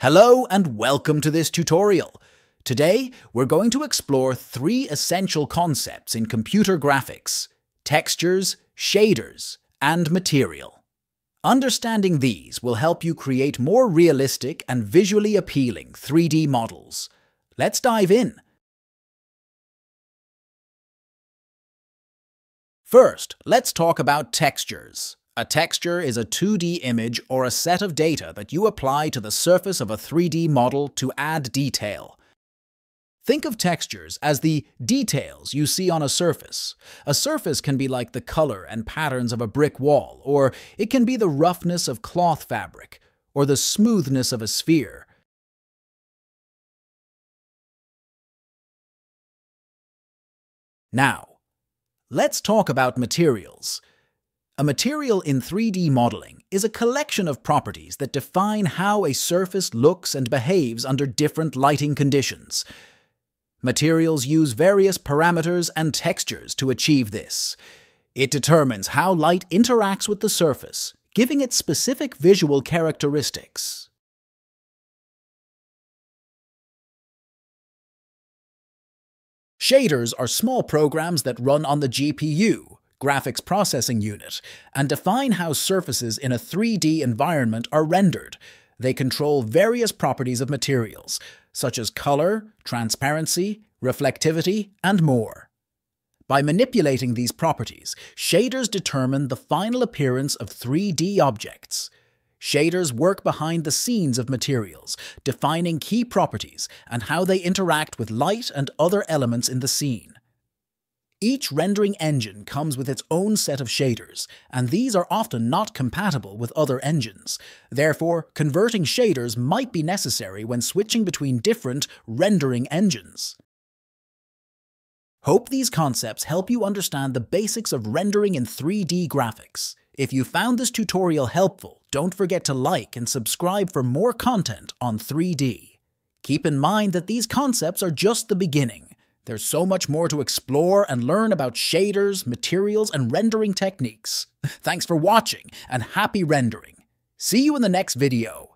Hello and welcome to this tutorial. Today, we're going to explore three essential concepts in computer graphics: textures, shaders, and material. Understanding these will help you create more realistic and visually appealing 3D models. Let's dive in. First, let's talk about textures. A texture is a 2D image or a set of data that you apply to the surface of a 3D model to add detail. Think of textures as the details you see on a surface. A surface can be like the color and patterns of a brick wall, or it can be the roughness of cloth fabric, or the smoothness of a sphere. Now, let's talk about materials. A material in 3D modeling is a collection of properties that define how a surface looks and behaves under different lighting conditions. Materials use various parameters and textures to achieve this. It determines how light interacts with the surface, giving it specific visual characteristics. Shaders are small programs that run on the GPU, graphics processing unit, and define how surfaces in a 3D environment are rendered. They control various properties of materials, such as color, transparency, reflectivity, and more. By manipulating these properties, shaders determine the final appearance of 3D objects. Shaders work behind the scenes of materials, defining key properties and how they interact with light and other elements in the scene. Each rendering engine comes with its own set of shaders, and these are often not compatible with other engines. Therefore, converting shaders might be necessary when switching between different rendering engines. Hope these concepts help you understand the basics of rendering in 3D graphics. If you found this tutorial helpful, don't forget to like and subscribe for more content on 3D. Keep in mind that these concepts are just the beginning. There's so much more to explore and learn about shaders, materials, and rendering techniques. Thanks for watching, and happy rendering. See you in the next video.